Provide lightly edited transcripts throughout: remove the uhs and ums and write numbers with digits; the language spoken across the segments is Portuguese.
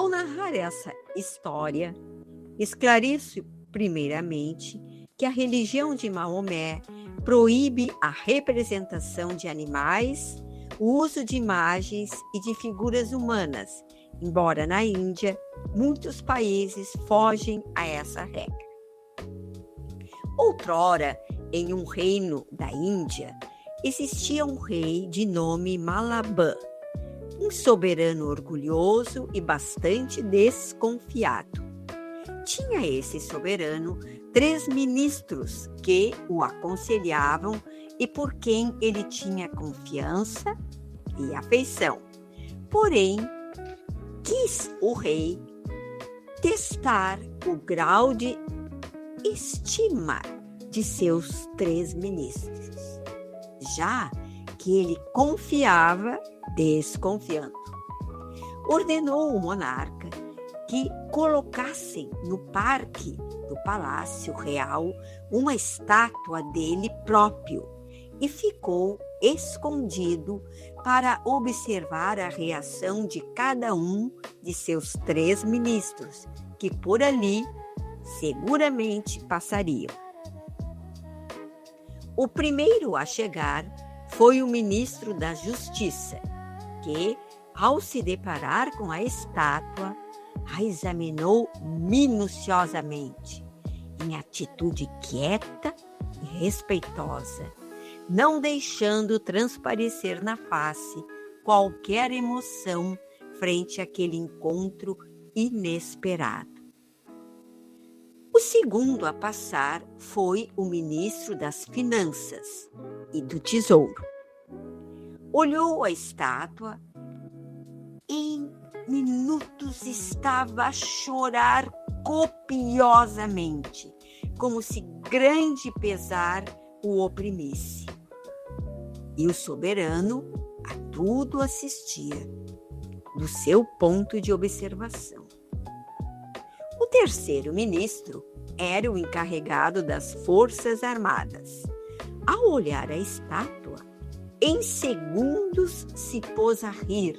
Ao narrar essa história, esclareço primeiramente que a religião de Maomé proíbe a representação de animais, o uso de imagens e de figuras humanas, embora na Índia muitos países fogem a essa regra. Outrora, em um reino da Índia, existia um rei de nome Malabã, um soberano orgulhoso e bastante desconfiado. Tinha esse soberano 3 ministros que o aconselhavam e por quem ele tinha confiança e afeição. Porém, quis o rei testar o grau de estima de seus 3 ministros, já que ele confiava desconfiando. Ordenou o monarca que colocassem no parque do Palácio Real uma estátua dele próprio e ficou escondido para observar a reação de cada um de seus 3 ministros, que por ali seguramente passariam. O primeiro a chegar foi o ministro da Justiça, que, ao se deparar com a estátua, a examinou minuciosamente, em atitude quieta e respeitosa, não deixando transparecer na face qualquer emoção frente àquele encontro inesperado. O segundo a passar foi o ministro das Finanças e do Tesouro. Olhou a estátua e em minutos estava a chorar copiosamente, como se grande pesar o oprimisse. E o soberano a tudo assistia, do seu ponto de observação. O terceiro ministro era o encarregado das Forças Armadas. Ao olhar a estátua, em segundos se pôs a rir.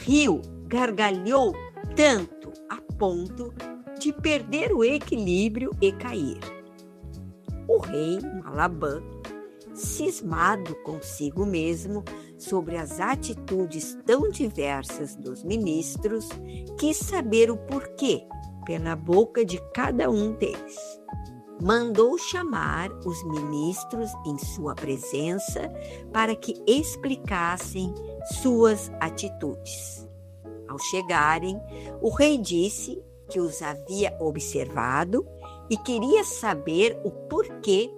Riu, gargalhou tanto a ponto de perder o equilíbrio e cair. O rei Malabã, cismado consigo mesmo sobre as atitudes tão diversas dos ministros, quis saber o porquê pela boca de cada um deles. Mandou chamar os ministros em sua presença para que explicassem suas atitudes. Ao chegarem, o rei disse que os havia observado e queria saber o porquê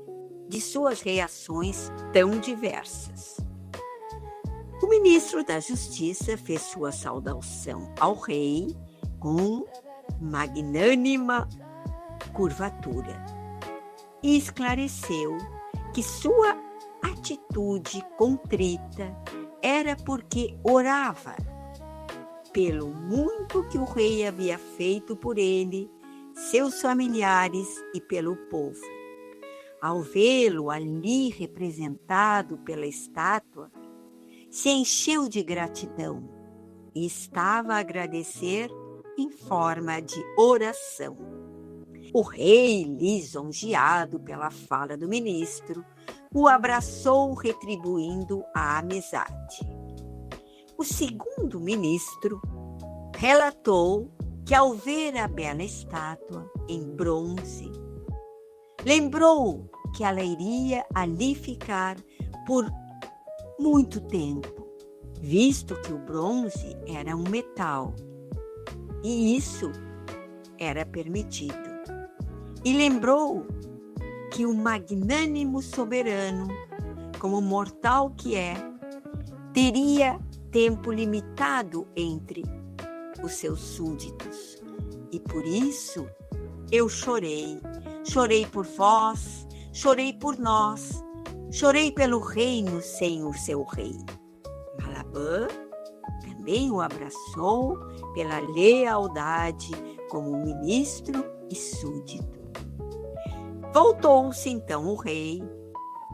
de suas reações tão diversas. O ministro da Justiça fez sua saudação ao rei com magnânima curvatura e esclareceu que sua atitude contrita era porque orava pelo muito que o rei havia feito por ele, seus familiares e pelo povo. Ao vê-lo ali representado pela estátua, se encheu de gratidão e estava a agradecer em forma de oração. O rei, lisonjeado pela fala do ministro, o abraçou retribuindo a amizade. O segundo ministro relatou que ao ver a bela estátua em bronze, lembrou que ela iria ali ficar por muito tempo, visto que o bronze era um metal, e isso era permitido. E lembrou que o magnânimo soberano, como mortal que é, teria tempo limitado entre os seus súditos. E por isso eu chorei. Chorei por vós, chorei por nós, chorei pelo reino sem o seu rei. Malabã também o abraçou pela lealdade como ministro e súdito. Voltou-se então o rei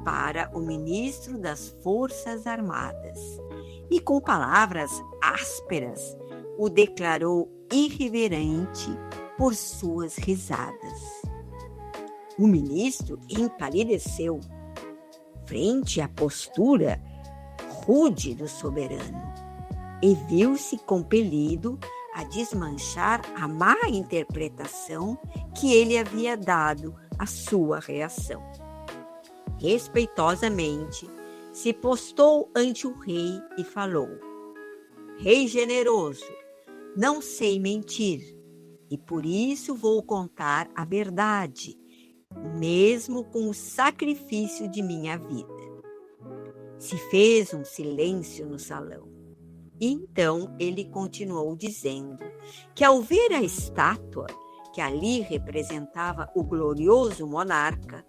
para o ministro das Forças Armadas e, com palavras ásperas, o declarou irreverente por suas risadas. O ministro empalideceu frente à postura rude do soberano e viu-se compelido a desmanchar a má interpretação que ele havia dado à sua reação. Respeitosamente, se postou ante o rei e falou: Rei generoso, não sei mentir, e por isso vou contar a verdade, mesmo com o sacrifício de minha vida. Se fez um silêncio no salão. Então ele continuou dizendo que, ao ver a estátua que ali representava o glorioso monarca,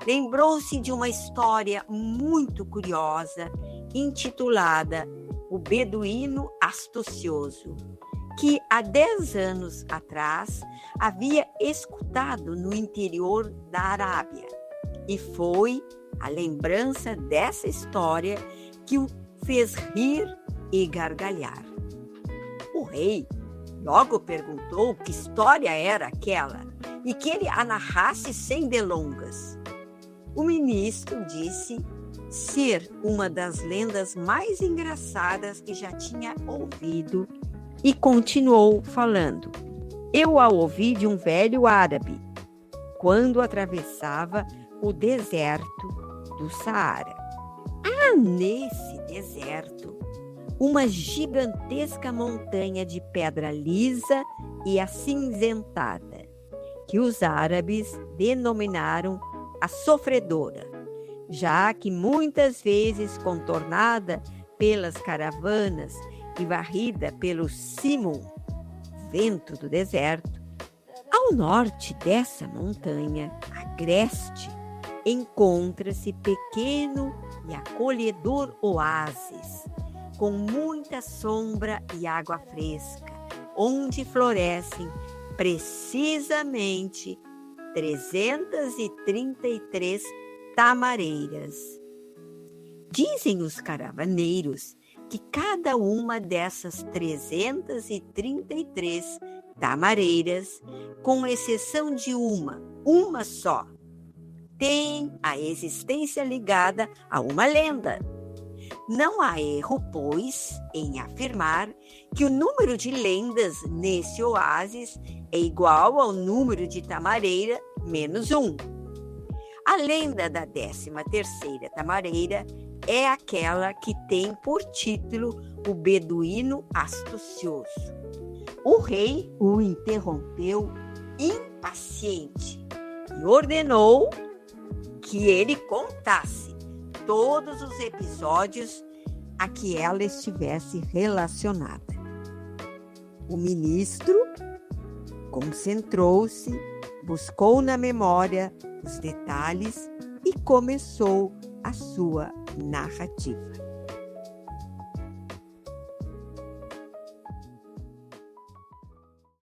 lembrou-se de uma história muito curiosa intitulada O Beduíno Astucioso, que há 10 anos atrás havia escutado no interior da Arábia. E foi a lembrança dessa história que o fez rir e gargalhar. O rei logo perguntou que história era aquela e que ele a narrasse sem delongas. O ministro disse ser uma das lendas mais engraçadas que já tinha ouvido e continuou falando. Eu a ouvi de um velho árabe quando atravessava o deserto do Saara. Há nesse deserto uma gigantesca montanha de pedra lisa e acinzentada, que os árabes denominaram a Sofredora, já que muitas vezes contornada pelas caravanas e varrida pelo Simum, vento do deserto. Ao norte dessa montanha, agreste, encontra-se pequeno e acolhedor oásis, com muita sombra e água fresca, onde florescem precisamente 333 tamareiras. Dizem os caravaneiros que cada uma dessas 333 tamareiras, com exceção de uma só, tem a existência ligada a uma lenda. Não há erro, pois, em afirmar que o número de lendas nesse oásis é igual ao número de tamareira menos 1. A lenda da 13ª tamareira é aquela que tem por título O Beduíno Astucioso. O rei o interrompeu impaciente e ordenou que ele contasse todos os episódios a que ela estivesse relacionada. O ministro concentrou-se, buscou na memória os detalhes e começou a sua narrativa.